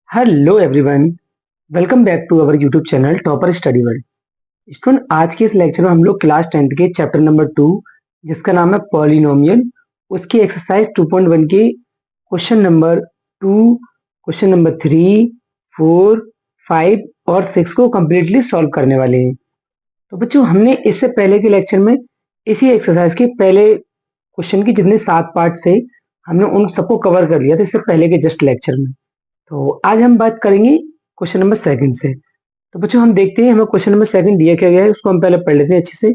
Hello everyone. Welcome back to our YouTube channel topper study world. Student, आज के इस lecture में हम लोग क्लास 10th के चैप्टर नंबर 2, जिसका नाम है पॉलिनोमियल, उसकी एक्सरसाइज 2.1 के क्वेश्चन नंबर 2, क्वेश्चन नंबर 3, 4, 5 और 6 को कम्प्लीटली सॉल्व करने वाले हैं। तो बच्चों, हमने इससे पहले के लेक्चर में इसी एक्सरसाइज के पहले क्वेश्चन की जितने 7 पार्ट थे, हमने उन सबको कवर कर लिया था इससे पहले के जस्ट लेक्चर में। तो आज हम बात करेंगे क्वेश्चन नंबर सेकंड से। तो बच्चों, हम देखते हैं हमें क्वेश्चन नंबर सेकंड दिया क्या गया है, उसको हम पहले पढ़ लेते हैं अच्छे से।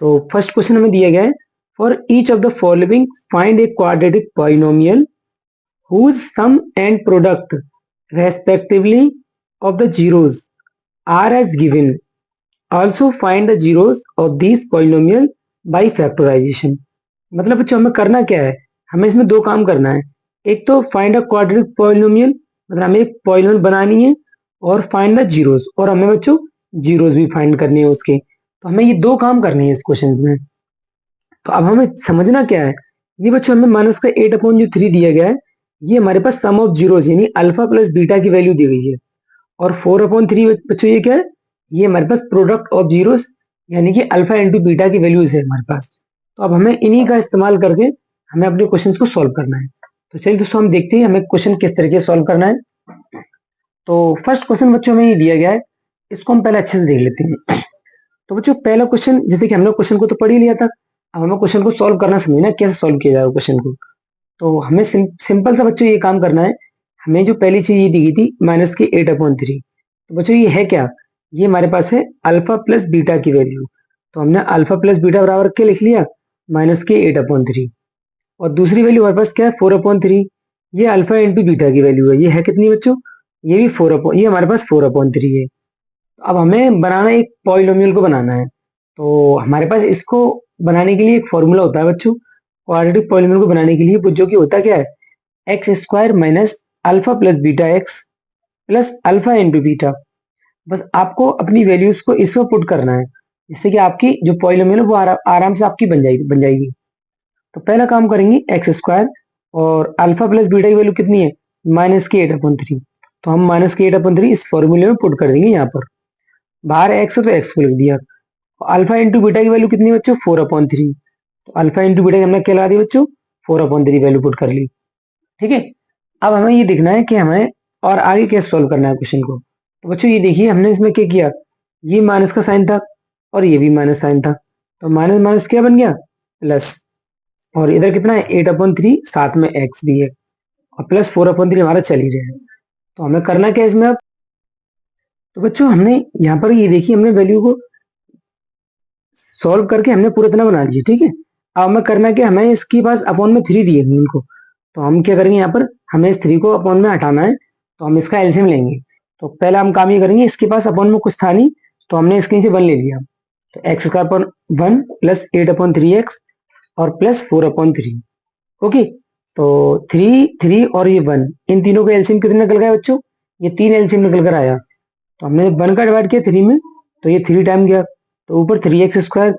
तो फर्स्ट क्वेश्चन हमें दिया गया है, for each of the following find a quadratic polynomial whose sum and product respectively of the zeros are as given. Also find the zeros of these polynomial by factorization. मतलब बच्चों, हमें करना क्या है, हमें इसमें दो काम करना है। एक तो फाइंड अ क्वाड्रेटिक पॉलिनोमियल, मतलब हमें एक पॉलिनोमियल बनानी है, और फाइंड द जीरोस, और हमें बच्चों जीरोस भी फाइंड करने हैं उसके। तो हमें ये दो काम करने हैं इस क्वेश्चन में। तो अब हमें समझना क्या है, ये बच्चों हमें माइनस का 8/3 दिया गया है। ये हमारे पास सम ऑफ जीरोस यानी अल्फा प्लस बीटा की वैल्यू दी गई है। और 4/3 बच्चों ये क्या है, ये हमारे पास प्रोडक्ट ऑफ जीरोस यानी कि अल्फा इंटू बीटा की वैल्यूज है हमारे पास। तो अब हमें इन्हीं का इस्तेमाल करके हमें अपने क्वेश्चन को सॉल्व करना है। तो चलिए दोस्तों, हम देखते हैं हमें क्वेश्चन किस तरीके से सॉल्व करना है। तो फर्स्ट क्वेश्चन बच्चों में ये दिया गया है, इसको हम पहले अच्छे से देख लेते हैं। तो बच्चों, पहला क्वेश्चन, जैसे कि हमने क्वेश्चन को तो पढ़ ही लिया था, अब हमें क्वेश्चन को सॉल्व करना समझना है कैसे सॉल्व किया जाएगा क्वेश्चन को। तो हमें सिंपल सा बच्चों ये काम करना है। हमें जो पहली चीज ये दी गई थी माइनस के 8/3, तो बच्चों ये है क्या, ये हमारे पास है अल्फा प्लस बीटा की वैल्यू। तो हमने अल्फा प्लस बीटा बराबर के लिख लिया माइनस के 8/3। और दूसरी वैल्यू हमारे पास क्या है, 4/3। ये अल्फा इंटू बीटा की वैल्यू है, ये है कितनी बच्चों, ये भी ये हमारे पास 4/3 है। अब हमें बनाना एक पॉलिनोमियल को बनाना है। तो हमारे पास इसको बनाने के लिए एक फॉर्मूला होता है बच्चों, क्वाड्रेटिक पॉलिनोमियल को बनाने के लिए, जो कि होता क्या है, x square minus alpha plus beta x plus alpha into beta. बस आपको अपनी वैल्यूज को इसमें पुट करना है, जिससे कि आपकी जो पॉलिनोमियल है वो आराम से आपकी बन जाएगी। तो पहला काम करेंगे एक्स स्क्वायर, और अल्फा प्लस बीटा की वैल्यू कितनी है, माइनस के 8/3। तो हम माइनस के 8/3 इस फॉर्मूले में पुट कर देंगे यहाँ पर। बाहर एक्स है तो एक्स को लिख दिया। अल्फा इंटू बीटा की वैल्यू कितनी है बच्चों, 4/3। तो अल्फा इंटू बीटा की हमने क्या लगा दी बच्चों, 4/3 वैल्यू पुट कर ली। ठीक है। अब हमें ये देखना है कि हमें और आगे कैसे सॉल्व करना है क्वेश्चन को। तो बच्चों ये देखिए, हमने इसमें क्या किया, ये माइनस का साइन था और ये भी माइनस साइन था। तो माइनस माइनस क्या बन गया, प्लस। और इधर कितना है, 8/3, साथ में एक्स भी है, और प्लस 4/3 हमारा चल ही रहा है। तो हमें करना क्या है इसमें अब। तो बच्चों, हमने यहाँ पर ये देखिए, हमने वैल्यू को सॉल्व करके हमने पूरा इतना बना लिया। ठीक है। अब हमें करना है कि हमें इसके पास अपॉन में 3 दिए हैं उनको। तो हम क्या करेंगे, यहाँ पर हमें इस 3 को अपॉन में हटाना है, तो हम इसका एलसीएम लेंगे। तो पहला हम काम ये करेंगे, इसके पास अपॉन में कुछ था नहीं, तो हमने इसके नीचे 1 ले लिया। तो एक्स का अपॉन 1 प्लस 8/3 एक्स और प्लस 4/3। ओके। तो 3 3 और ये 1, इन तीनों का एलसीएम कितना निकल गया बच्चों, ये 3 एलसीएम निकल कर आया। तो हमने 1 का डिवाइड किया 3 में, तो ये 3 टाइम गया। तो ऊपर 3x स्क्वायर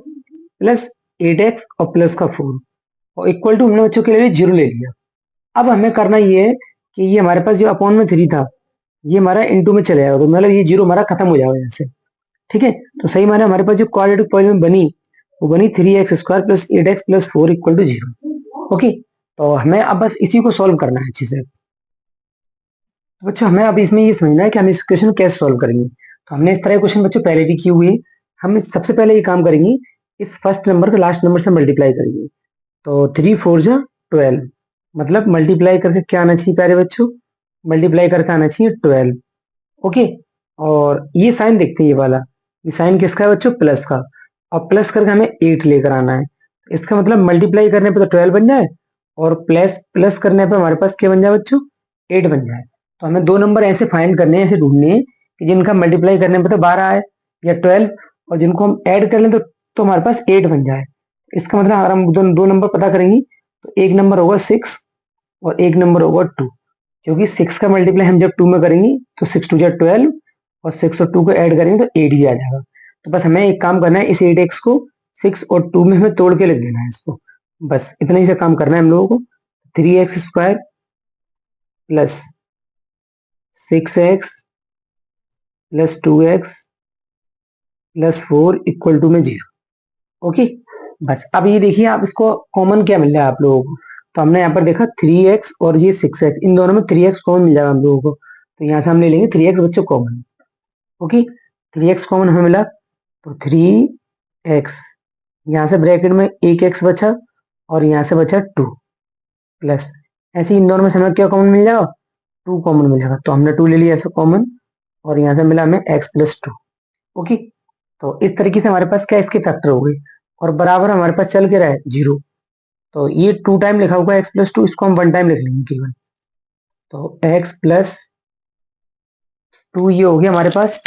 प्लस 8x और प्लस का 4, और इक्वल टू हमने बच्चों के लिए 0 ले लिया। अब हमें करना ये है कि ये हमारे पास जो अपॉन में 3 था, ये हमारा इनटू में चले जाएगा, तो मतलब ये 0 हमारा खत्म हो जाएगा यहाँ से। ठीक है। तो सही माने हमारे पास जो क्वाड्रेटिक पॉलिनोमियल बनी, वो बनी 3x square plus 8x plus 4 equal to 0। Okay. तो हमें अब बस इसी को सॉल्व करना है अच्छे से। तो बच्चों, हमें अब इसमें ये समझना है कि हम इस क्वेश्चन को कैसे सॉल्व करेंगे। तो हमने इस तरह क्वेश्चन बच्चों पहले भी किए हुए हैं। हम सबसे पहले ये काम करेंगे, इस फर्स्ट नंबर को लास्ट नंबर से मल्टीप्लाई करेंगे। तो 3 4 जा 12, मतलब मल्टीप्लाई करके क्या आना चाहिए प्यारे बच्चों, मल्टीप्लाई करके आना चाहिए 12। ओके। और ये साइन देखते हैं, ये वाला, ये साइन किसका है बच्चों, प्लस का। और प्लस करके हमें 8 लेकर आना है। इसका मतलब मल्टीप्लाई करने पे तो 12 बन जाए, और प्लस प्लस करने पे हमारे पास क्या बन जाए बच्चों, 8 बन जाए। तो हमें दो नंबर ऐसे फाइंड करने हैं, ऐसे ढूंढने हैं कि जिनका मल्टीप्लाई करने पे तो 12 आए या 12, और जिनको हम ऐड कर लें तो हमारे पास 8 बन जाए। इसका मतलब अगर हम दो नंबर पता करेंगे, तो एक नंबर होगा 6 और एक नंबर होगा 2। क्योंकि 6 का मल्टीप्लाई हम जब 2 में करेंगे तो 6 2 जा 12, और 6 और 2 को ऐड करेंगे तो 8 ही आ जाएगा। तो बस हमें एक काम करना है, इस 8x को 6 और 2 में हमें तोड़ के लिख देना है इसको। बस इतना ही से काम करना है हम लोगों को। 3x square plus 6x plus 2x plus 4 equal to में 0। ओके, बस अब ये देखिए आप इसको कॉमन क्या मिल रहा है आप लोगों को। तो हमने यहाँ पर देखा 3x और ये 6x, इन दोनों में 3x कॉमन मिल जाएगा हम लोगों को। तो यहाँ से हम ले लेंगे 3x बच्चों कॉमन। ओके, 3x कॉमन हमें मिला, तो 3x, यहाँ से ब्रैकेट में एक x बचा और यहाँ से बचा 2 प्लस, ऐसे इन दोनों में से हमें क्या कॉमन मिल जाएगा, 2 कॉमन मिलेगा। तो हमने 2 ले लिया ऐसा कॉमन और यहाँ से मिला हमें x प्लस 2। ओके, तो इस तरीके से हमारे पास क्या इसके फैक्टर हो गए और बराबर हमारे पास चल के रहा है 0। तो ये 2 टाइम लिखा हुआ है x प्लस 2, इसको हम 1 टाइम लिख लेंगे केवल। तो x प्लस 2 ये हो गया हमारे पास,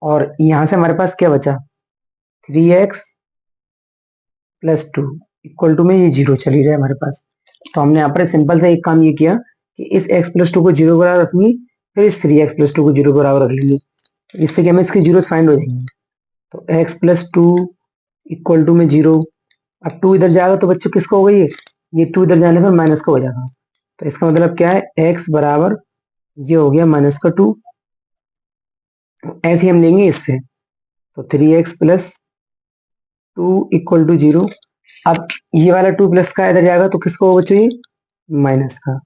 और यहाँ से हमारे पास क्या बचा, 3x प्लस 2 इक्वल टू में ये 0 चल ही रहा है हमारे पास। तो हमने यहाँ पर सिंपल सा एक काम ये किया कि इस x प्लस 2 को 0 बराबर रखेंगे, फिर इस 3x प्लस 2 को 0 बराबर रख लेंगे, इससे कि हमें इसके जीरो फाइंड हो जाएंगे। तो x प्लस 2 इक्वल टू में 0। अब 2 इधर जाएगा तो बच्चों किसको हो गई है, ये 2 इधर जाने पर माइनस का हो जाएगा। तो इसका मतलब क्या है, x बराबर ये हो गया माइनस का 2, ऐसे हम लेंगे इससे। तो 3x प्लस 2 इक्वल टू 0। अब ये वाला 2 प्लस का इधर जाएगा तो किसको होगा बच्चों, ये माइनस का।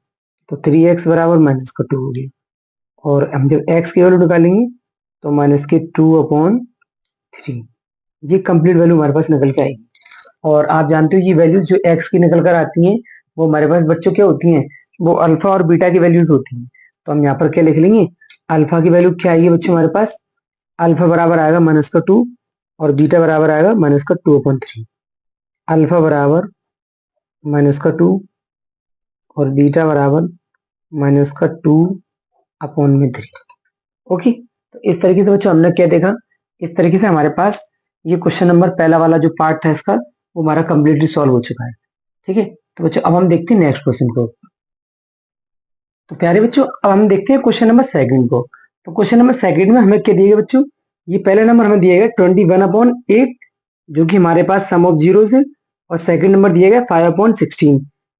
तो 3x बराबर माइनस का 2 हो गया, और हम जब x की वैल्यू निकालेंगे तो माइनस के 2/3, ये कंप्लीट वैल्यू हमारे पास निकल के आएगी। और आप जानते हो ये वैल्यूज जो x की निकल कर आती हैं वो हमारे पास बच्चों क्या होती हैं, वो अल्फा और बीटा की वैल्यूज होती हैं। तो हम यहाँ पर क्या लिख लेंगे, अल्फा की वैल्यू क्या आएगी बच्चों हमारे पास, अल्फा बराबर आएगा माइनस का 2 और बीटा बराबर आएगा माइनस का 2/3। अल्फा बराबर माइनस का 2 और बीटा बराबर माइनस का 2/3। ओके, तो इस तरीके से बच्चों हमने क्या देखा, इस तरीके से हमारे पास ये क्वेश्चन नंबर पहला वाला जो पार्ट था इसका वो हमारा कंप्लीटली सॉल्व हो चुका है। ठीक है, तो बच्चों अब हम देखते हैं नेक्स्ट क्वेश्चन को। तो प्यारे बच्चों अब हम देखते हैं क्वेश्चन नंबर सेकंड को। तो क्वेश्चन नंबर सेकंड में हमें क्या दिया गया बच्चों, ये पहला नंबर हमें दिया गया 21/8 जो कि हमारे पास सम ऑफ जीरोस है, और सेकंड नंबर दिया गया 5/16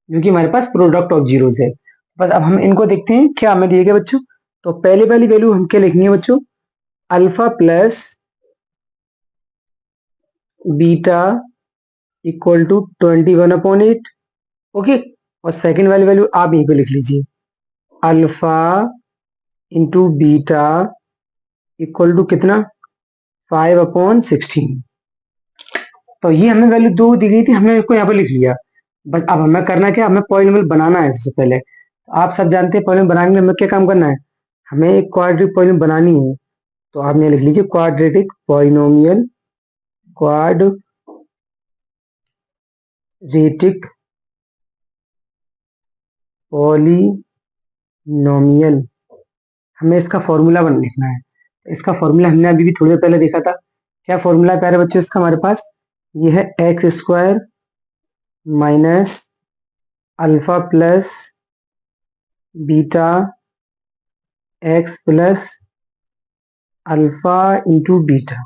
जो कि हमारे पास प्रोडक्ट ऑफ जीरोस है। बस अब हम इनको देखते हैं क्या हमें दिया गया बच्चों। तो पहले वाली वैल्यू हम क्या लिखेंगे बच्चों, alpha plus beta equal to 21/8। Okay, और सेकंड वाली वैल्यू आप यहीं पे लिख लीजिए, alpha into beta equal to कितना, 5/16। तो ये हमें वैल्यू 2 दी गई थी, हमने इसको यहाँ पे लिख लिया। बस अब हमें करना क्या, हमें पॉलिनोमियल बनाना है सबसे पहले। तो आप सब जानते हैं पॉलिनोमियल बनाने में हमें क्या काम करना है, हमें एक क्वाड्रेटिक पॉलिनोमियल बनानी है। तो आप यहाँ लिख लीजिए क्वाड्रेटिक पॉलिनोमियल, क्वाड्रेटिक पॉलिनोमियल, हमें इसका फॉर्मूला बन लिखना है। इसका फॉर्मूला हमने अभी भी थोड़ी देर पहले देखा था। क्या फॉर्मूला है प्यारे बच्चों इसका, हमारे पास ये है x square minus alpha plus beta x plus alpha into beta.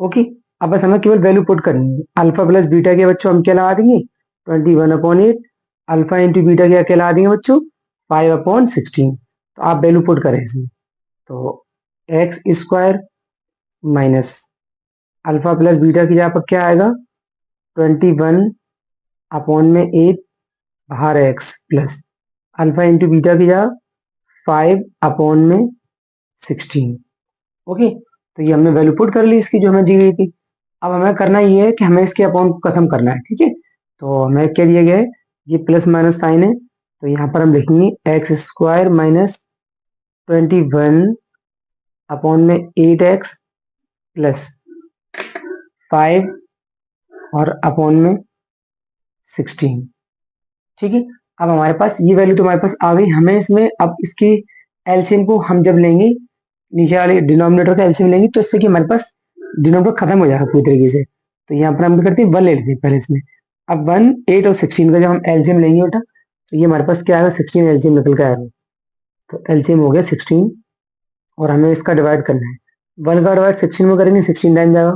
Okay, अब बस हमें केवल वैल्यू पुट करनी है। अल्फा प्लस बीटा के बच्चों हम क्या लगा देंगे, 21/8। अल्फा इंटू बीटा क्या लगा देंगे बच्चों, 5/16। तो आप वैल्यू पुट करें इसमें, तो x square minus alpha plus beta की जगह पर क्या आएगा, 21/8 बाहर x plus alpha into beta की जगह 5/16। ओके, तो ये हमने वैल्यू पुट कर ली इसकी जो हमें दी गई थी। अब हमें करना ये है कि हमें इसके अपॉन को खत्म करना है। ठीक है, तो हमें क्या दिया गया है, ये प्लस माइनस साइन है, तो यहाँ पर हम लिखेंगे x square minus 21/8x plus 5 और अपॉन में 16। ठीक है, अब हमारे पास ये वैल्यू तो हमारे पास आ गई। हमें इसमें अब इसकी एलसीएम को हम जब लेंगे, नीचे वाले डिनोमिनेटर का एलसीएम लेंगे, तो इससे कि हमारे पास डिनोमिनेटर खत्म हो जाएगा पूरी तरीके से। तो यहाँ पर हम क्या करते हैं, 1 ले लेते हैं पहले इसमें। अब 1, 8 और 16 का जब हम एलसीएम लेंगे बेटा, तो ये हमारे पास क्या आएगा, 16 एलसीएम निकल के आएगा। तो एलसीएम हो गया 16, और हमें इसका डिवाइड करना है। 1 का डिवाइड 16 में करेंगे, 16 टाइम जाएगा,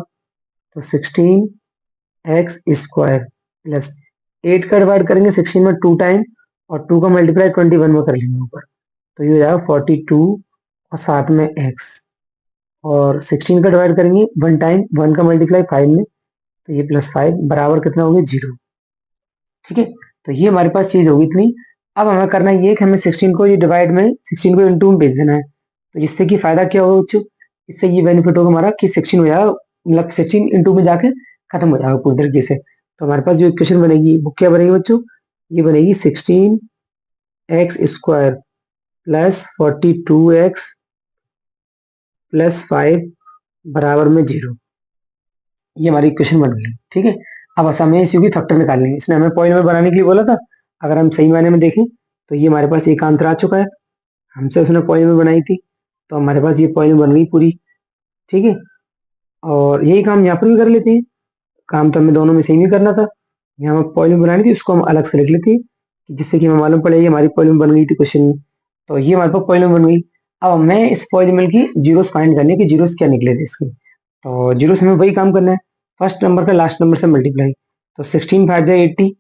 तो 16x स्क्वायर प्लस 8 का डिवाइड करेंगे 16 में 2 टाइम, और 2 का मल्टीप्लाई 21 में कर लेंगे ऊपर, तो ये हो जाएगा 42 और साथ में x, और 16 का डिवाइड करेंगे 1 टाइम, 1 का मल्टीप्लाई 5 में, तो ये +5 बराबर कितना हो गया 0। ठीक है, तो ये हमारे पास चीज होगी इतनी। अब हमें करना ये कि हमें 16 को ये डिवाइड में 16 को इंटू में भेज देना है, तो जिससे कि फायदा क्या होगा बच्चों, इससे ये बेनिफिट होगा हमारा कि 16 हो जाएगा, मतलब 16 इंटू में जाके खत्म हो जाएगा पूरी तरीके से। तो हमारे पास जो इक्वेशन बनेगी वो क्या बनेगी बच्चों, ये बनेगी 16x² प्लस 42x प्लस 5 बराबर में 0। ये हमारी इक्वेशन बन गई। ठीक है, अब हमें इसी की फैक्टर निकालनी है, इसने हमें पॉइंट नंबर बनाने के लिए बोला था। अगर हम सही मायने में देखें तो ये हमारे पास एक आंसर आ चुका है, हमसे उसने पॉइंट नंबर बनाई थी, तो हमारे पास ये पॉइंट बन गई पूरी। ठीक है, और यही काम यहाँ पर भी कर लेते हैं, काम तो हमें दोनों में सेम ही करना था। यहाँ हम पॉइंट बनानी थी, उसको हम अलग से लिख लेते हैं, जिससे कि हमें मालूम पड़ेगी हमारी पॉइंट बन गई थी क्वेश्चन में। तो ये हमारे पास पॉइंट बन गई। अब हमें इस पॉइंट की जीरोस फाइंड करनी है कि जीरोस क्या निकले थे इसके। तो जीरोस हमें वही काम करना है, फर्स्ट नंबर का लास्ट नंबर से मल्टीप्लाई। तो 16 5 जाए 80,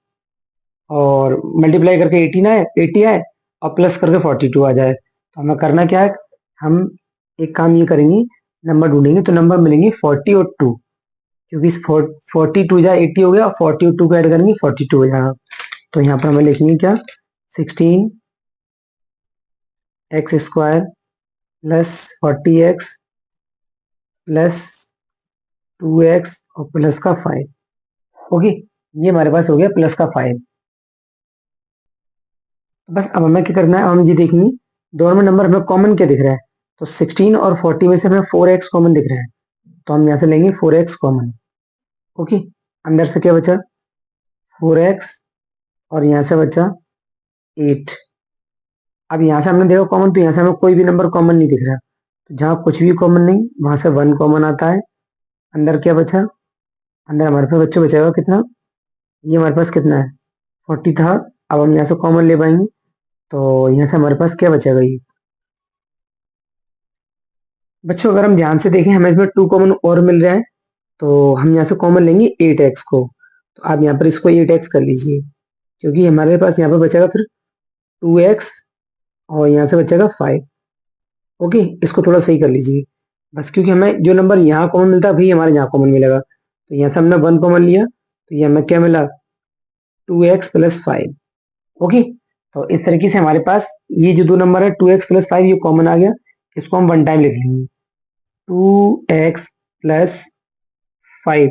और मल्टीप्लाई करके 80 आए, और प्लस करके 42 आ जाए। तो हमें करना क्या है, हम एक काम ये करेंगे, नंबर ढूंढेंगे, तो नंबर मिलेंगे 40 और 2, क्योंकि 42 जाए 80 हो गया, और 40 और 2 को ऐड करेंगे 42 हो जाएगा। तो यहाँ पर हमें लिखेंगे क्या, 16x² plus 40x plus 2x और प्लस का 5। ओके, ये हमारे पास हो गया प्लस का 5। बस अब हमें क्या करना है, हम जी देखेंगे दोनों में नंबर हमें कॉमन क्या दिख रहा है। तो 16 और 40 में से हमें 4x कॉमन दिख रहा है, तो हम यहाँ से लेंगे 4x कॉमन। ओके, अंदर से क्या बचा 4x, और यहाँ से बचा 8। अब यहाँ से हमने देखा कॉमन, तो यहाँ से हमें कोई भी नंबर कॉमन नहीं दिख रहा, तो जहाँ कुछ भी कॉमन नहीं वहां से 1 कॉमन आता है। अंदर क्या बचा, अंदर हमारे पास बच्चों बचेगा कितना, ये हमारे पास कितना है 40 था। अब हम यहाँ से कॉमन ले पाएंगे, तो यहाँ से हमारे पास क्या बचेगा ये बच्चों, अगर हम ध्यान से देखें हमें इसमें 2 कॉमन और मिल रहा है, तो हम यहाँ से कॉमन लेंगे 8x को। तो आप यहाँ पर इसको 8x कर लीजिए, क्योंकि हमारे पास यहाँ पर बचेगा फिर 2x, और यहाँ से बचेगा 5। ओके, इसको थोड़ा सही कर लीजिए बस, क्योंकि हमें जो नंबर यहाँ कॉमन मिलता है वही हमारे यहाँ कॉमन मिलेगा। तो यहाँ से हमने 1 कॉमन लिया, तो ये हमें क्या मिला 2x प्लस 5। ओके, तो इस तरीके से हमारे पास ये जो दो नंबर है 2x प्लस 5 ये कॉमन आ गया, इसको हम 1 टाइम लिख लेंगे 2x प्लस 5,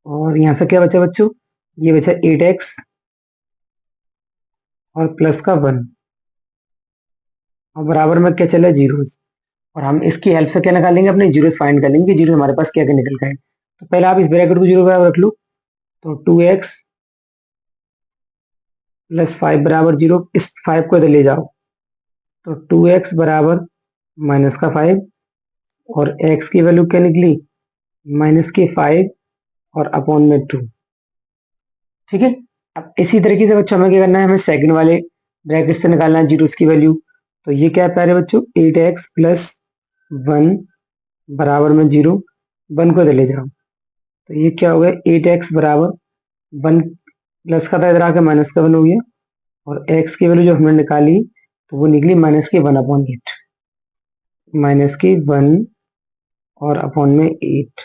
और यहाँ से क्या बचा बच्चों, ये बचा 8x और प्लस का 1, और बराबर में क्या चला 0। और हम इसकी हेल्प से क्या निकालेंगे, अपने जीरो फाइंड कर लेंगे कि जीरो हमारे पास क्या क्या निकल गए। तो पहले आप इस ब्रैकेट को 0 बराबर रख लो, तो 2x प्लस 5 बराबर 0, इस 5 को इधर ले जाओ, तो 2x बराबर माइनस का 5, और x की वैल्यू क्या निकली माइनस के 5 और अपॉन में 2। ठीक है, अब इसी तरीके से बच्चों हमें क्या करना है, हमें सेकंड वाले ब्रैकेट से निकालना है जीरो की वैल्यू। तो ये क्या है प्यारे बच्चों, 8x प्लस 1 बराबर में 0, 1 को इधर ले जाओ, तो ये क्या हो गया 8x बराबर 1 प्लस का था इधर आके माइनस का 1 हो गया, और x की वैल्यू जो हमने निकाली तो वो निकली माइनस के 1/8, माइनस के 1 और अपॉन में 8।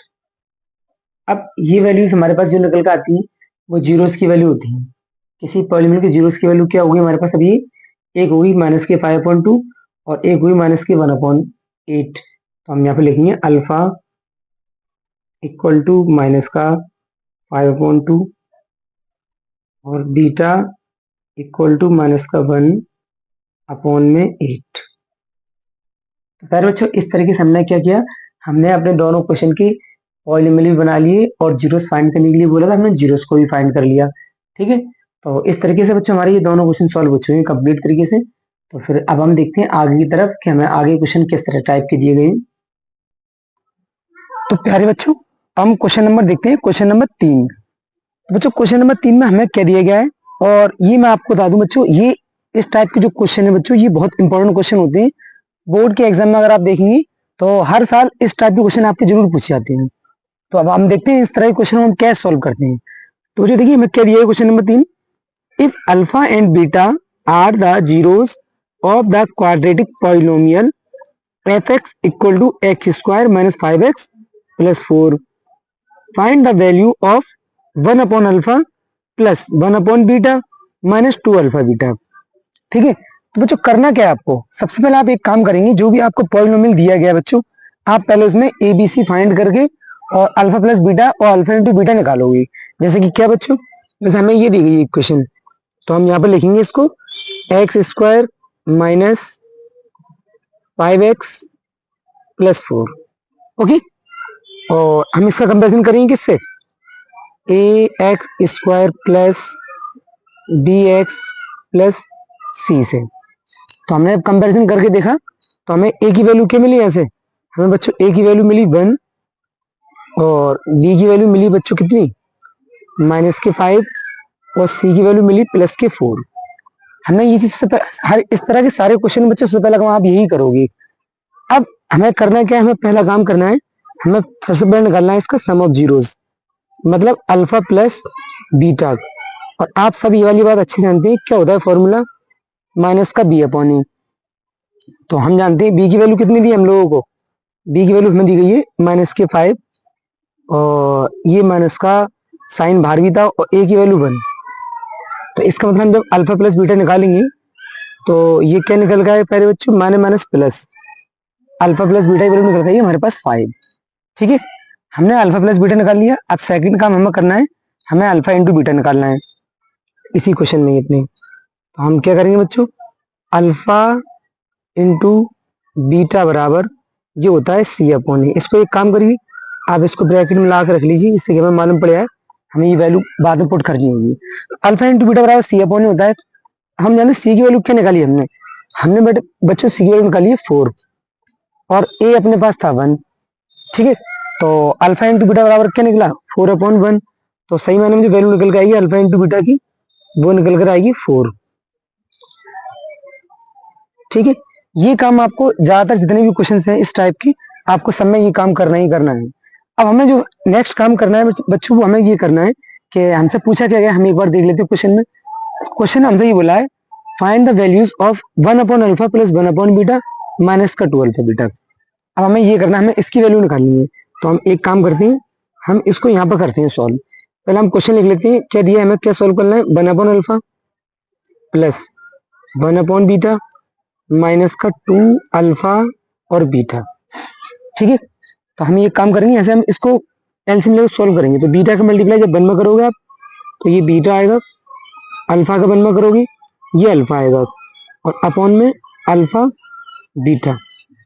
अब ये वैल्यूज हमारे पास जो निकल कर आती है वो जीरोस की वैल्यू होती है। किसी पॉलीनोमियल की जीरोस की वैल्यू क्या होगी हमारे पास, अभी एक होगी माइनस के 5/2 और एक हुई माइनस के 1/8। तो हम यहाँ पे लिखेंगे अल्फा इक्वल टू माइनस का 5/2 और बीटा इक्वल टू माइनस का 1/8। तो प्यारे बच्चों इस तरीके से हमने क्या किया, हमने अपने दोनों क्वेश्चन की पॉलिनोमियल भी बना लिए, और जीरोस फाइंड करने के लिए बोला था हमने जीरोस को भी फाइंड कर लिया। ठीक है, तो इस तरीके से बच्चों हमारे ये दोनों क्वेश्चन सॉल्व हो चुके हैं कंप्लीट तरीके से। तो फिर अब हम देखते हैं आगे की तरफ कि हमें आगे क्वेश्चन किस तरह टाइप के दिए गए हैं। तो प्यारे बच्चों हम क्वेश्चन नंबर देखते हैं, क्वेश्चन नंबर 3। बच्चों क्वेश्चन नंबर 3 में हमें क्या दिया गया है, और ये मैं आपको बता दूं बच्चों, ये इस टाइप के जो क्वेश्चन है बच्चों ये बहुत इंपॉर्टेंट क्वेश्चन होते हैं। बोर्ड के एग्जाम में अगर आप देखेंगे तो हर साल इस टाइप के क्वेश्चन आपके जरूर पूछे जाते हैं। तो अब हम देखते हैं इस तरह के क्वेश्चन हम कैसे सॉल्व करते हैं। तो देखिए हमें क्या दिया है question number 3, if alpha and beta are the zeros of the quadratic polynomial F X equal to X square minus 5x plus 4। Find the value of 1 upon alpha plus 1 upon beta minus 2 alpha beta. ठीक है, तो बच्चों करना क्या है आपको, सबसे पहले आप एक काम करेंगे, जो भी आपको पॉलिनोमियल दिया गया बच्चों, आप पहले उसमें एबीसी फाइंड करके और अल्फा प्लस बीटा और अल्फा इंटू बीटा निकालोगे। जैसे कि क्या बच्चों, जैसे हमें ये दी गई इक्वेशन, तो हम यहाँ पर लिखेंगे इसको x square minus 5x plus 4। Okay, और हम इसका कंपेरिजन करेंगे किससे, a x square plus b x plus c से। तो हमने कंपैरिजन करके देखा, तो हमें ए की वैल्यू क्या मिली, ऐसे हमें बच्चों ए की वैल्यू मिली 1 और बी की वैल्यू मिली बच्चों कितनी माइनस के 5 और सी की वैल्यू मिली प्लस के 4। हमने ये चीज सबसे हर इस तरह के सारे क्वेश्चन बच्चों सबसे पहले आप यही करोगे। अब हमें करना क्या है, हमें पहला काम करना है, हमें सबसे पहले निकालना है इसका सम ऑफ जीरोस, मतलब अल्फा प्लस बीटा। और आप सब ये वाली बात अच्छी जानते हैं, क्या होता है फॉर्मूला, माइनस का बी अपॉन ए। तो हम जानते हैं बी की वैल्यू कितनी दी हम लोगों को, बी की वैल्यू हमें दी गई है माइनस के 5 और ये माइनस का साइन बाहर भी था और ए की वैल्यू 1। तो इसका मतलब हम जब अल्फा प्लस बीटा निकालेंगे तो ये क्या निकल गया है पहले बच्चों, minus minus plus, alpha plus beta की वैल्यू निकल गई है हमारे पास 5। ठीक है, हमने अल्फा प्लस बीटा निकाल लिया। अब सेकंड काम हमें करना है, हमें अल्फा इंटू बीटा निकालना है इसी क्वेश्चन में इतने। तो हम क्या करेंगे बच्चों, अल्फा इंटू बीटा बराबर ये होता है सी अपॉन ए। इसको एक काम करिए, आप इसको ब्रैकेट में ला के रख लीजिए, इससे हमें मालूम पड़ जाए, हमें ये वैल्यू बाद में पुट करनी होगी। अल्फा इंटू बीटा बराबर सी अपॉन ए होता है। हम जाने सी की वैल्यू क्या निकाली हमने, हमने बच्चों सी की वैल्यू निकाली है 4 और ए अपने पास था 1। ठीक है, तो अल्फा इंटू बीटा बराबर क्या निकला 4 अपॉन 1। तो सही मायने में जो वैल्यू निकल के आएगी अल्फा इंटू बीटा की, वो निकल कर आएगी 4। ठीक है, ये काम आपको ज्यादातर जितने भी क्वेश्चन हैं इस टाइप के, आपको सब में ये काम करना ही करना है। अब हमें जो नेक्स्ट काम करना है बच्चों, वो हमें ये करना है कि हमसे पूछा क्या गया, हम एक बार देख लेते हैं क्वेश्चन में। क्वेश्चन हमसे ये बोला है, find the values of 1 upon alpha plus 1 upon beta minus का 2 अल्फा बीटा। अब हमें ये करना है, हमें इसकी वैल्यू निकालनी है। तो हम एक काम करते हैं, हम इसको यहाँ पर करते हैं सॉल्व। पहले हम क्वेश्चन लिख लेते हैं, क्या दिया है हमें, क्या सॉल्व करना है, 1 upon alpha plus 1 upon beta minus का 2 अल्फा और बीटा। ठीक है, तो हम ये काम करेंगे, ऐसे हम इसको एलसीएम लेकर सॉल्व करेंगे। तो बीटा का मल्टीप्लाई जब 1 में करोगे आप, तो ये बीटा आएगा, अल्फा का 1 में करोगे ये अल्फा आएगा, और अपॉन में अल्फा बीटा।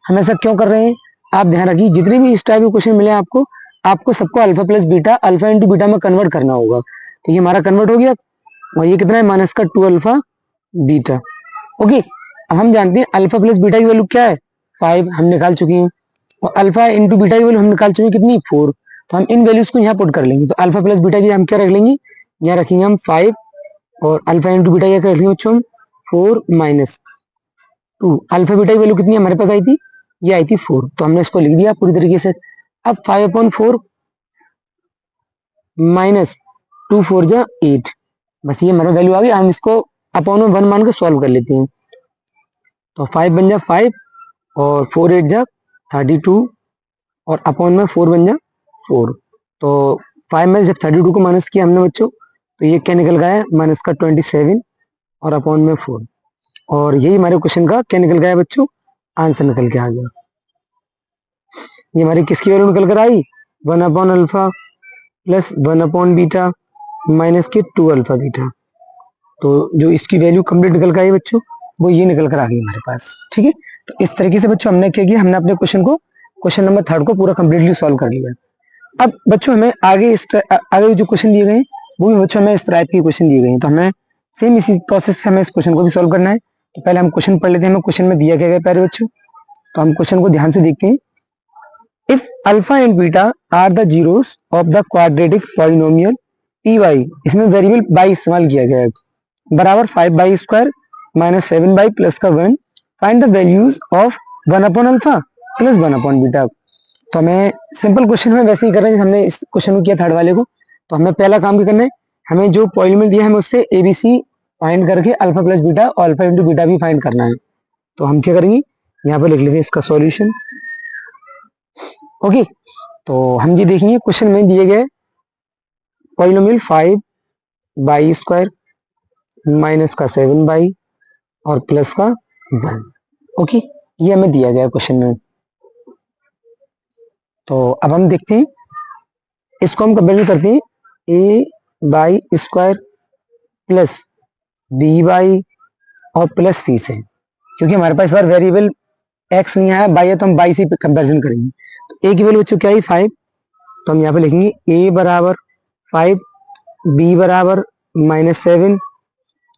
हम ऐसा क्यों कर रहे हैं, आप ध्यान रखिए, जितने भी इस टाइप के क्वेश्चन मिले आपको, आपको सबको alpha plus beta, alpha into beta में कन्वर्ट करना होगा। तो ये हमारा कन्वर्ट हो गया, और ये कितना है माइनस का 2 अल्फा बीटा। ओके, अब हम जानते हैं अल्फा प्लस बीटा की वैल्यू क्या है 5, हम निकाल चुके हैं, और अल्फा इंटू बीटा की वैल्यू हम निकाल चुके हैं कितनी 4। तो हम इन वैल्यूज को यहाँ पुट कर लेंगे। तो अल्फा प्लस बीटा की हम क्या रख लेंगे, यहाँ रखेंगे हम 5 और अल्फा इंटू बीटा क्या रख लेंगे बच्चों हम 4 माइनस 2। अल्फा बीटा की वैल्यू कितनी हमारे पास आई थी, ये आई थी 4, तो हमने इसको लिख दिया पूरी तरीके से। अब 5 अपॉन 4 माइनस 2 4 जा 8, बस ये हमारा वैल्यू आ गई। हम इसको अपॉन में 1 मान के सॉल्व कर लेते हैं। तो 5 बन जा 5 और 4 8 जा 32 और अपॉन में 4 बन जा 4। तो 5 में जब 32 को माइनस किया हमने बच्चों, तो ये क्या निकल गया है माइनस का 27 और अपॉन में 4। और यही हमारे क्वेश्चन का क्या निकल गया बच्चों, आंसर निकल के आ गया। ये हमारी किसकी वैल्यू निकल कर आई, 1 upon alpha plus 1 upon beta minus के 2 अल्फा बीटा। तो जो इसकी वैल्यू कंप्लीट निकल कर आई बच्चों, वो ये निकल कर आ गई हमारे पास। ठीक है, तो इस तरीके से बच्चों हमने क्या किया, हमने अपने क्वेश्चन नंबर 3 को पूरा कंप्लीटली सॉल्व कर लिया। अब बच्चों हमें आगे आगे जो क्वेश्चन दिए गए हैं, वो भी बच्चों हमें इस टाइप के क्वेश्चन दिए गए हैं। तो हमें सेम इसी प्रोसेस से हमें इस क्वेश्चन को भी सॉल्व करना है। तो पहले हम क्वेश्चन पढ़ लेते हैं, हमें क्वेश्चन में दिया क्या गया पहले बच्चों। तो हम क्वेश्चन को ध्यान से देखते हैं। If alpha and beta are the zeros of the quadratic polynomial P Y, इसमें वेरिएबल बाई इस्तेमाल किया गया है, बराबर 5 y square minus 7 y plus का 1, find the values of 1 upon alpha plus 1 upon beta. तो हमें सिंपल क्वेश्चन में वैसे ही कर रहे हैं हमने इस क्वेश्चन को किया थर्ड वाले को। तो हमें पहला काम क्या करना है, हमें जो पॉलिनोमियल दिया है हमें उससे एबीसी फाइंड करके अल्फा प्लस बीटा और अल्फा इंटू बीटा भी फाइंड करना है। तो हम क्या करेंगे, यहाँ पर लिख लेते हैं इसका सॉल्यूशन। ओके, तो हम ये देखेंगे क्वेश्चन में दिए गए पॉलिनोमियल 5 बाई स्क्वायर माइनस का 7 बाई और प्लस का 1। ओके, ये हमें दिया गया क्वेश्चन में। तो अब हम देखते हैं, इसको हम कंपेयर करते हैं a by square plus b by और प्लस सी से, क्योंकि हमारे पास इस बार वेरिएबल एक्स नहीं आया, बाई है, तो हम बाई से कंपेरिजन करेंगे। तो ए की वैल्यू बच्चों क्या है 5, तो हम यहाँ पे लिखेंगे ए बराबर 5, बी बराबर -7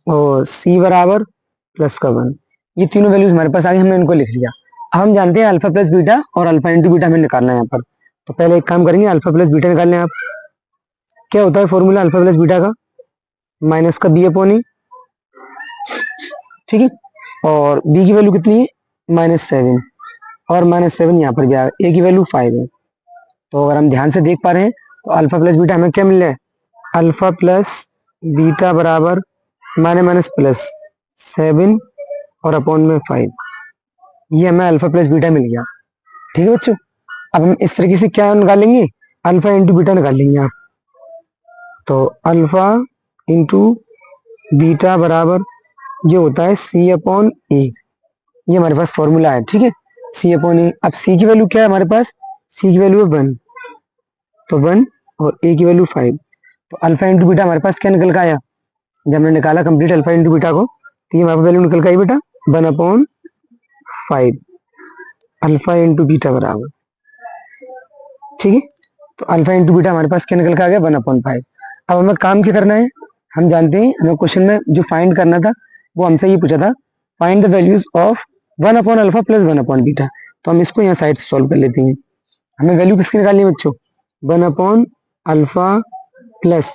और सी बराबर प्लस का 1। ये तीनों वैल्यूज हमारे पास आ गई, हमने इनको लिख लिया। अब हम जानते हैं अल्फा प्लस बीटा और अल्फा इंटू बीटा हमें निकालना है यहाँ पर। तो पहले एक काम करेंगे, अल्फा प्लस बीटा निकाल लें आप। क्या होता है फॉर्मूला अल्फा प्लस बीटा का, माइनस का बी अपॉन ए, ठीक है। और बी की वैल्यू कितनी है -7 और -7 यहाँ पर भी आ गया, ए की वैल्यू 5 है। तो अगर हम ध्यान से देख पा रहे हैं तो अल्फा प्लस बीटा हमें क्या मिल रहा है, अल्फा प्लस बीटा बराबर माइनस प्लस 7 और अपॉन में 5। ये हमें अल्फा प्लस बीटा मिल गया, ठीक है बच्चों। अब हम इस तरीके से क्या निकालेंगे, अल्फा इंटू बीटा निकाल लेंगे आप। तो अल्फा इंटू बीटा बराबर ये होता है सी अपॉन ए, ये हमारे पास फॉर्मूला है, ठीक है, सी अपॉन ए। अब सी की वैल्यू क्या है हमारे पास, सी की वैल्यू है 1, तो 1 और ए की वैल्यू 5। तो अल्फा इंटू बीटा हमारे पास क्या निकल के आया, जब हमने निकाला कंप्लीट अल्फा इंटू बीटा को, तो ये हमारे वैल्यू निकल के आई बेटा 1/5 अल्फा इंटू बीटा बराबर, ठीक है। तो अल्फा इंटू बीटा हमारे पास क्या निकल के आ गया 1/5। अब हमें काम क्या करना है, हम जानते हैं हमें क्वेश्चन में जो फाइंड करना था वो हमसे ये पूछा था, find the values of 1 upon alpha plus 1 upon beta. तो हम इसको यहाँ साइड से सॉल्व कर लेते हैं। हमें वैल्यू किसकी निकालनी है बच्चों, 1 upon alpha plus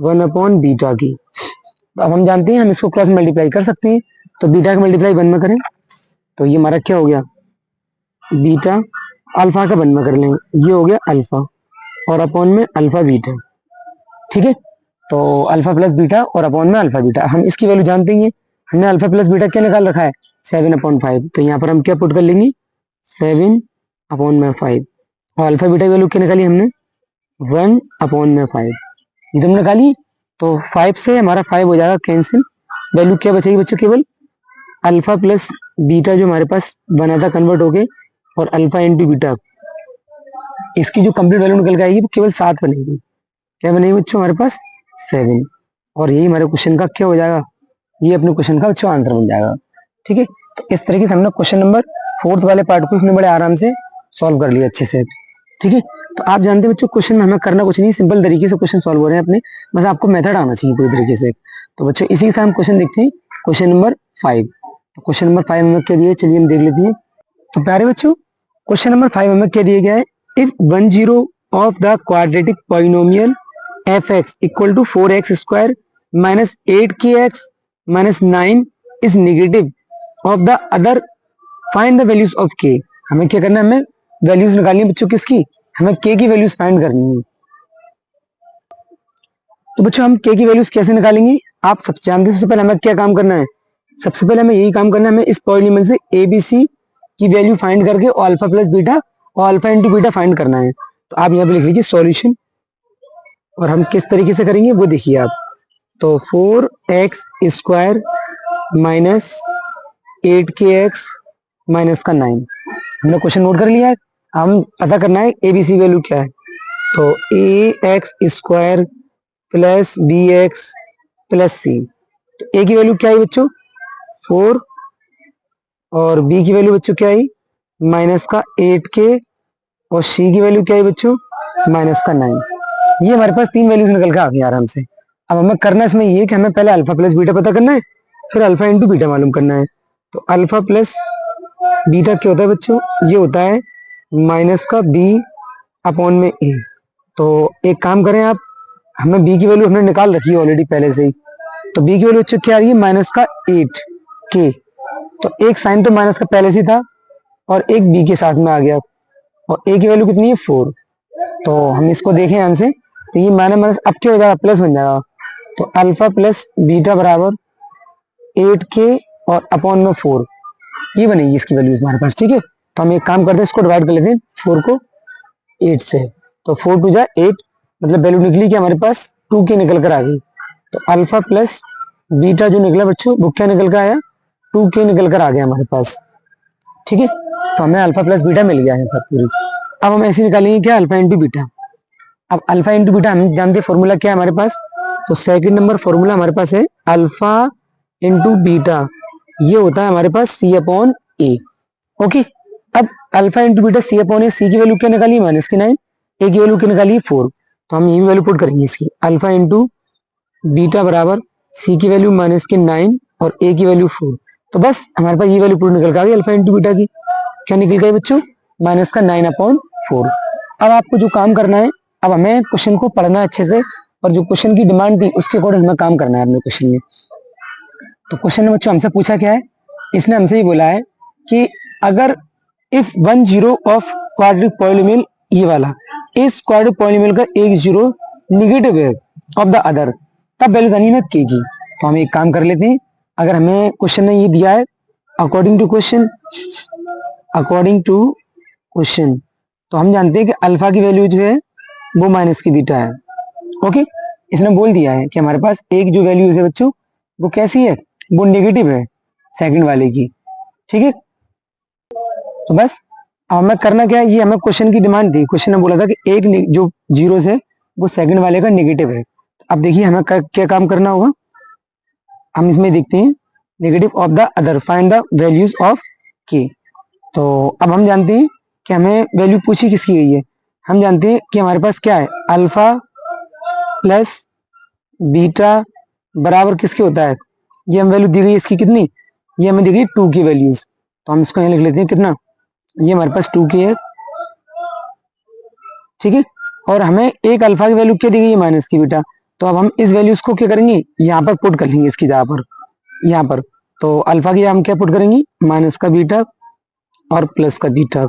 1 upon beta की। तो अब हम जानते हैं हम इसको क्रॉस मल्टीप्लाई कर सकते हैं, तो बीटा का मल्टीप्लाई 1 में करें, तो ये हमारा क्या हो गया, बीटा अल्फा का 1 में कर लेंगे, ये हो गया अल्फा और अपॉन में अल्फा बीटा, ठीक है। तो अल्फा प्लस बीटा और अपॉन में अल्फा बीटा, हम इसकी वैल्यू जानते हैं, हमने अल्फा प्लस बीटा क्या निकाल रखा है 7/5। तो यहाँ पर हम क्या पुट कर लेंगे 7/5 और अल्फा बीटा की वैल्यू क्या निकाली हमने 1/5, ये तो हमने निकाली। तो 5 से हमारा 5 हो जाएगा कैंसिल, वैल्यू क्या बचेगी बच्चों, केवल अल्फा प्लस बीटा जो हमारे पास बना था कन्वर्ट हो गए, और अल्फा इंटू बीटा, इसकी जो कंप्लीट वैल्यू निकल के आएगी वो केवल 7 बनेगी। क्या बनेगी बच्चों हमारे पास 7, और यही हमारे क्वेश्चन का क्या हो जाएगा, ये अपने क्वेश्चन का बच्चों आंसर बन जाएगा, ठीक है। तो इस तरीके से हमने क्वेश्चन नंबर 4 वाले पार्ट को इतने बड़े आराम से सॉल्व कर लिया अच्छे से, ठीक है। तो आप जानते हैं बच्चों क्वेश्चन में हमें करना कुछ नहीं, सिंपल तरीके से क्वेश्चन सॉल्व हो रहे हैं अपने, बस आपको मेथड आना चाहिए पूरी तरीके से। तो बच्चों इसी के साथ हम क्वेश्चन देखते हैं, क्वेश्चन नंबर 5। तो क्वेश्चन नंबर 5 में क्या दिया, चलिए हम देख लेते हैं। तो प्यारे बच्चों क्वेश्चन नंबर 5 में क्या दिया गया है, if 10 of the quadratic polynomial fx equal to 4x square minus 8kx minus 9 is negative of the other, find the values of k। हमें क्या करना है, हमें वैल्यूज निकालनी है बच्चों किसकी, हमें k की वैल्यूज फाइंड करनी है। तो बच्चों हम k की वैल्यूज कैसे निकालेंगे, आप सब जानते हैं। सबसे पहले हमें क्या काम करना है, सबसे पहले हमें यही काम करना है, हमें इस पॉलिनोमियल से abc की वैल्यू फाइंड करके और अल्फा प्लस बीटा और अल्फा इंटू बीटा फाइंड करना है। तो आप यहाँ पे लिख लीजिए सॉल्यूशन, और हम किस तरीके से करेंगे वो देखिए आप। तो 4x square minus 8kx minus का 9, हमने क्वेश्चन नोट कर लिया है। हम पता करना है एबीसी वैल्यू क्या है, तो ax square plus bx plus c. तो a की वैल्यू क्या है बच्चों 4, और b की वैल्यू बच्चों क्या आई माइनस का 8k, और c की वैल्यू क्या है बच्चों माइनस का 9। ये हमारे पास 3 वैल्यूज निकल के आ गई आराम से। अब हमें करना इसमें ये कि हमें पहले अल्फा प्लस बीटा पता करना है, फिर अल्फा इंटू बीटा मालूम करना है। तो अल्फा प्लस बीटा क्या होता है बच्चों, ये होता है माइनस का b अपॉन में a। तो एक काम करें आप, हमें b की वैल्यू हमने निकाल रखी है ऑलरेडी पहले से ही, तो b की वैल्यू बच्चों क्या आ रही है माइनस का 8k। तो एक साइन तो माइनस का पहले से था और एक b के साथ में आ गया, और a की वैल्यू कितनी है 4। तो हम इसको देखें ध्यान से, तो ये माइनस माइनस अब क्या हो जाएगा प्लस बन जाएगा। तो अल्फा प्लस बीटा बराबर 8k और अपॉन में 4, ये बनेगी इसकी वैल्यूज हमारे पास। ठीक है, तो हम एक काम करते हैं, इसको डिवाइड कर लेते हैं 4 को 8 से। तो 4 टू जा 8, मतलब वैल्यू निकली कि हमारे पास 2k निकल कर आ गई। तो अल्फा प्लस बीटा जो निकला बच्चों वो क्या निकल कर आया, 2k निकल कर आ गया हमारे पास। ठीक है, तो हमें अल्फा प्लस बीटा मिल गया है पूरी। अब हम ऐसे निकालेंगे क्या, अल्फा इंटू बीटा। अब अल्फा इंटू बीटा हम जानते हैं फॉर्मूला क्या है हमारे पास। तो सेकंड नंबर फॉर्मूला हमारे पास है अल्फा इंटू बीटा, ये होता है हमारे पास सी अपॉन ए। ओके, अब अल्फा इंटू बीटा सी अपॉन ए, सी की वैल्यू क्या निकाली -9, ए की वैल्यू क्या निकाली 4। तो हम ये भी वैल्यू पुट करेंगे इसकी, अल्फा इंटू बीटा बराबर सी की वैल्यू -9 और ए की वैल्यू 4। तो बस हमारे पास ये वैल्यू पूरी निकल के आ गई अल्फा इंटू बीटा की। क्या निकल गई बच्चों, -9/4। अब आपको जो काम करना है, अब हमें क्वेश्चन को पढ़ना है अच्छे से, और जो क्वेश्चन की डिमांड थी उसके अकॉर्डिंग हमें काम करना है अपने क्वेश्चन में। तो क्वेश्चन में बच्चों हमसे पूछा क्या है, इसने हमसे ये बोला है कि अगर if 1 zero of quadratic polynomial, ये वाला इस क्वाड्रेटिक पॉलिनोमियल का एक जीरो निगेटिव है ऑफ द अदर, तब वैल्यू देनी है के की। तो हम एक काम कर लेते हैं, अगर हमें क्वेश्चन ने ये दिया है अकॉर्डिंग टू क्वेश्चन, तो हम जानते हैं कि अल्फा की वैल्यू जो है वो माइनस की बीटा है। ओके, इसने बोल दिया है कि हमारे पास एक जो वैल्यू है बच्चों वो कैसी है, वो नेगेटिव है सेकंड वाले की। ठीक है, तो बस अब हमें करना क्या है, ये हमें क्वेश्चन की डिमांड थी, क्वेश्चन ने बोला था कि एक जो जीरो है वो सेकंड वाले का नेगेटिव है। अब देखिए हमें क्या काम करना होगा, हम इसमें देखते हैं negative of the other, find the values of k. तो अब हम जानते हैं कि हमें वैल्यू पूछी किसकी गई है, हम जानते हैं कि हमारे पास क्या है, अल्फा प्लस बीटा बराबर किसके होता है, ये हम वैल्यू दी गई इसकी कितनी, ये हमें दी गई 2 की वैल्यूज। तो हम इसको यहाँ लिख लेते हैं कितना, ये हमारे पास 2k है। ठीक है, और हमें एक अल्फा की वैल्यू क्या दी गई है, माइनस की बीटा। तो अब हम इस वैल्यूज को क्या करेंगे, यहाँ पर पुट कर लेंगे इसकी जगह पर, यहाँ पर। तो अल्फा की हम क्या पुट करेंगे, माइनस का बीटा और प्लस का बीटा,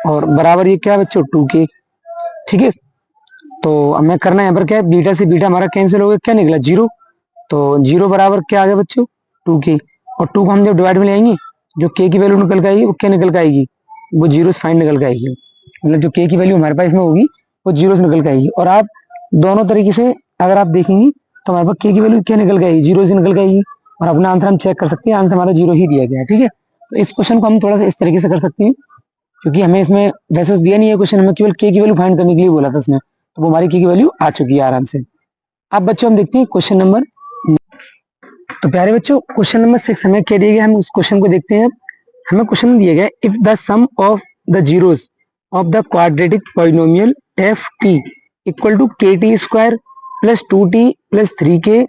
और बराबर ये क्या है बच्चों 2k। ठीक है, तो हमें करना है यहाँ पर क्या है, बीटा से बीटा हमारा कैंसिल हो गया, क्या निकला 0। तो 0 बराबर क्या आ गया बच्चों 2k, और 2 को हम जब डिवाइड में ले आएंगे, जो k की वैल्यू निकल के आएगी वो क्या निकल के आएगी, वो जीरो से फाइंड निकल के आएगी। मतलब जो k की वैल्यू हमारे पास इसमें होगी वो जीरो से निकल के आएगी। और आप दोनों तरीके से अगर आप देखेंगे तो हमारे पास k की वैल्यू क्या निकल के आएगी, जीरो से निकल के आएगी, और अपना आंसर हम चेक कर सकते हैं, आंसर हमारा जीरो ही दिया गया है। ठीक है, तो इस क्वेश्चन को हम थोड़ा सा इस तरीके से कर सकते हैं, क्योंकि हमें इसमें वैसे तो दिया नहीं है क्वेश्चन, हमें केवल k की वैल्यू फाइंड करने के लिए बोला था उसने, तो वो हमारी k की वैल्यू आ चुकी है आराम से। अब बच्चों हम देखते हैं क्वेश्चन नंबर, तो प्यारे बच्चों क्वेश्चन नंबर 6 हमें क्या दिया गया, हम उस क्वेश्चन को देखते हैं। हमें क्वेश्चन दिया गया if the sum of the zeros of the quadratic polynomial f t equal to k t square plus 2t plus 3k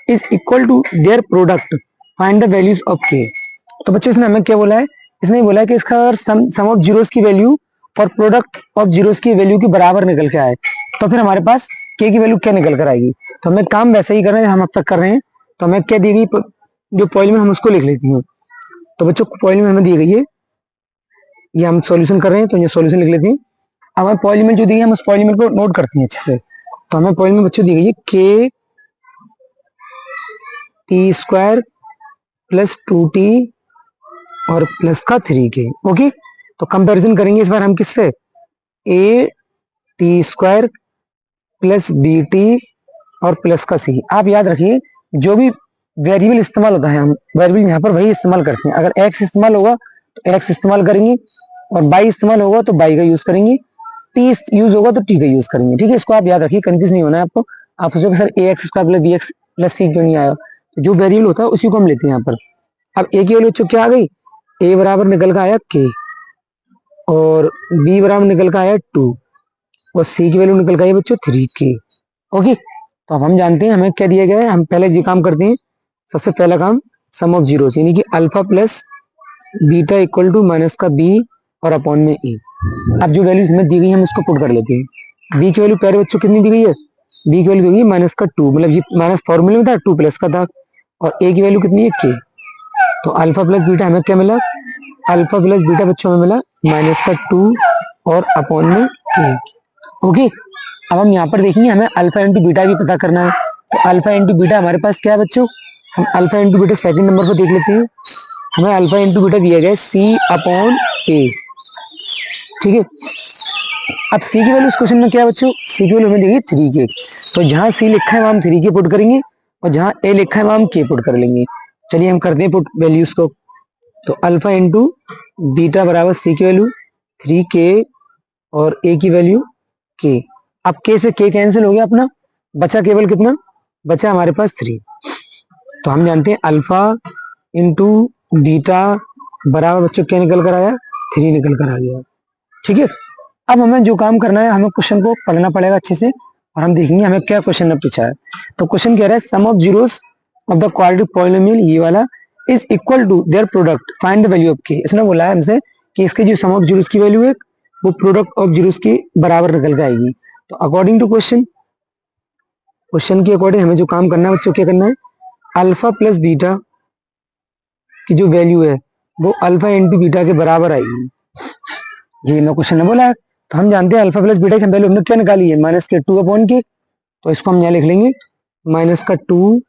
is equal to their product, find the values of k. तो बच्चों इसने हमें क्या बोला है, इसने बोला है कि इसका अगर सम ऑफ जीरोस की वैल्यू और प्रोडक्ट ऑफ जीरोस की वैल्यू के बराबर निकल के आए, तो फिर हमारे पास के की वैल्यू क्या निकल कर आएगी। तो हमें काम वैसे ही करना है हम अब तक कर रहे हैं। तो हमें क्या दी गई, जो पॉइंट हम उसको लिख लेती हैं। तो बच्चों पॉइंट हमें दी गई है, ये हम सॉल्यूशन कर रहे हैं तो ये सॉल्यूशन लिख लेते हैं। अब हमें पॉइंट जो दी है हम उस पॉइंट को नोट करते हैं अच्छे से। तो हमें पॉइंट बच्चों दी गई है के टी स्क्वायर प्लस 2t और प्लस का 3k। ओके, तो कंपैरिजन करेंगे इस बार हम किससे, A T square plus B T और प्लस का सी। आप याद रखिए जो भी वेरिएबल इस्तेमाल होता है हम वेरिएबल यहाँ पर वही इस्तेमाल करते हैं। अगर एक्स इस्तेमाल होगा तो एक्स इस्तेमाल करेंगे, और बाई इस्तेमाल होगा तो बाई का यूज करेंगे, टी यूज होगा तो टी का यूज करेंगे। ठीक है, इसको आप याद रखिए, कंफ्यूज नहीं होना है आपको। आप सोचोगे sir a x square plus b x plus c क्यों नहीं आया, तो जो वेरिएबल होता है उसी को हम लेते हैं यहाँ पर। अब ए की वैल्यू क्या आ गई, ए बराबर निकल का आया के, और बी बराबर निकल का आया 2, और सी की वैल्यू निकल का आया बच्चों 3k। ओके, तो अब हम जानते हैं हमें क्या दिया गया है, हम पहले ये काम करते हैं। सबसे पहला काम सम ऑफ जीरो, यानी कि alpha plus beta equal to minus का बी और अपॉन में ए। अब जो वैल्यूज हमें दी गई हम उसको पुट कर लेते हैं। बी की वैल्यू पहले बच्चों कितनी दी गई है, बी की वैल्यू दी गई माइनस का 2, मतलब ये माइनस फॉर्मूले में था 2 प्लस का था, और ए की वैल्यू कितनी है के। तो अल्फा प्लस बीटा हमें क्या मिला, अल्फा प्लस बीटा बच्चों हमें मिला माइनस का 2 और अपॉन में ए। ओके, अब हम यहाँ पर देखेंगे हमें अल्फा इंटू बीटा भी पता करना है। तो अल्फा इंटू बीटा हमारे पास क्या है बच्चों, हम alpha into beta second number पर देख लेते हैं। हमें अल्फा इंटू बीटा दिया गया है सी अपॉन ए, ठीक है। अब सी की वैल्यू इस क्वेश्चन में क्या है बच्चों, सी की वैल्यू हमें देगी 3 के, तो जहां सी लिखा है वहां हम 3 के पुट करेंगे और जहां ए लिखा है वहां हम के पुट कर लेंगे। चलिए हम करते हैं पुट वैल्यूज को। तो अल्फा इंटू बीटा बराबर सी की वैल्यू 3 के और ए की वैल्यू के। अब के से के कैंसिल हो गया अपना, बचा केवल कितना, बचा हमारे पास 3। तो हम जानते हैं अल्फा इंटू बीटा बराबर बच्चों क्या निकल कर आया, 3 निकल कर आ गया, ठीक है। अब हमें जो काम करना है, हमें क्वेश्चन को पढ़ना पड़ेगा अच्छे से और हम देखेंगे हमें क्या क्वेश्चन में पूछा है। तो क्वेश्चन कह रहा है sum of zeros of the quadratic polynomial, ये वाला, is equal to their product, find the value of k. इसने बोला है हमसे कि इसके जो सम ऑफ जीरोस की वैल्यू है वो प्रोडक्ट ऑफ जीरोस के बराबर निकल के आएगी। तो अकॉर्डिंग टू क्वेश्चन, क्वेश्चन के अकॉर्डिंग हमें जो काम करना है बच्चों, क्या करना है, अल्फा प्लस बीटा की जो वैल्यू है वो अल्फा इंटू बीटा के बराबर आएगी, ये मैं क्वेश्चन ने बोला है। तो हम जानते हैं अल्फा प्लस बीटा की वैल्यू हमने क्या निकाली है, माइनस के 2 अपॉन के, तो इसको हम यहाँ लिख लेंगे माइनस का 2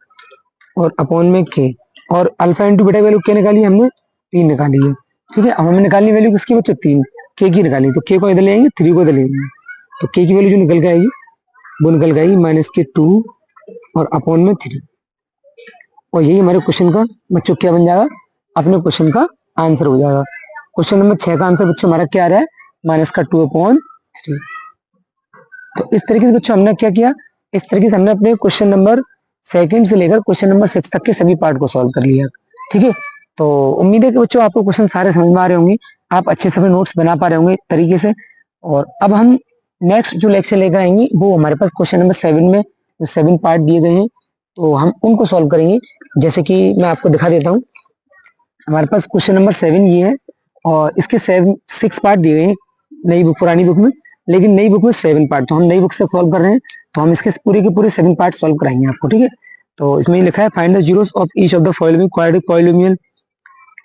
और अपॉन में के, और अल्फा इंटू बीटा की वैल्यू क्या निकाली है हमने, 3 निकाली है, ठीक है। अब हमें निकालनी वैल्यू किसकी बच्चों, 3 के की निकाली, तो के को इधर ले आएंगे, 3 को इधर ले आएंगे, तो के की वैल्यू जो निकल के आएगी वो निकल गई माइनस के 2 और अपॉन में 3, और यही हमारे क्वेश्चन का बच्चों क्या बन जाएगा, अपने क्वेश्चन का आंसर हो जाएगा। क्वेश्चन नंबर 6 का आंसर बच्चों हमारा क्या आ रहा है, माइनस का 2 अपॉन 3। तो इस तरीके से बच्चों हमने क्या किया, इस तरीके से हमने अपने क्वेश्चन नंबर 2 से लेकर क्वेश्चन नंबर 6 तक के सभी पार्ट को सॉल्व कर लिया, ठीक है। तो उम्मीद है कि बच्चों आपको क्वेश्चन सारे समझ में आ रहे होंगे, आप अच्छे से नोट्स बना पा रहे होंगे तरीके से। और अब हम नेक्स्ट जो लेक्चर लेकर आएंगे वो हमारे पास क्वेश्चन नंबर 7 में जो 7 पार्ट दिए गए हैं तो हम उनको सॉल्व करेंगे। जैसे कि मैं आपको दिखा देता हूँ, हमारे पास क्वेश्चन नंबर 7 ये है और इसके 6 पार्ट दिए गए हैं नई बुक, पुरानी बुक में, लेकिन नई बुक में 7 पार्ट, तो हम नई बुक से सॉल्व कर रहे हैं, तो हम इसके पूरे के पूरे 7 पार्ट सॉल्व कराएंगे आपको, ठीक है। तो इसमें लिखा है find the zeros of each of the following quadratic polynomial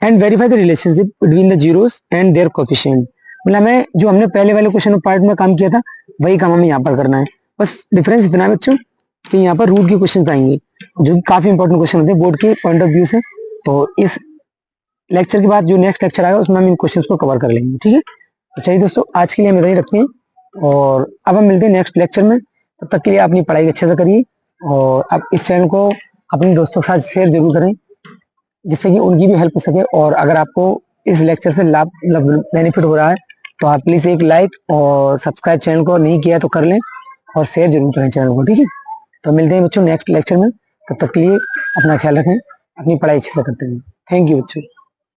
and verify the relationship between the zeros and their coefficient. मतलब हमें जो हमने पहले वाले क्वेश्चन पार्ट में काम किया था वही काम हमें यहाँ पर करना है, बस डिफरेंस इतना है बच्चों कि यहाँ पर रूट के क्वेश्चन आएंगे जो कि काफी इंपॉर्टेंट क्वेश्चन होते हैं बोर्ड के पॉइंट ऑफ व्यू से। तो इस लेक्चर के बाद जो नेक्स्ट लेक्चर आएगा उसमें हम इन क्वेश्चंस को कवर कर लेंगे, ठीक है। तो चलिए दोस्तों, आज के लिए हम इतना ही रखते हैं और अब हम मिलते हैं नेक्स्ट लेक्चर में। तब तक के लिए अपनी पढ़ाई अच्छे से करिए और आप इस चैनल को अपने दोस्तों के साथ शेयर जरूर करें जिससे कि उनकी भी हेल्प हो सके। और अगर आपको इस लेक्चर से लाभ बेनिफिट हो रहा है तो आप प्लीज एक लाइक और सब्सक्राइब चैनल को नहीं किया तो कर लें और शेयर जरूर करें चैनल को, ठीक है। तो मिलते हैं बच्चों नेक्स्ट लेक्चर में, तब तक के लिए अपना ख्याल रखें, अपनी पढ़ाई अच्छे से करते रहें। थैंक यू बच्चों।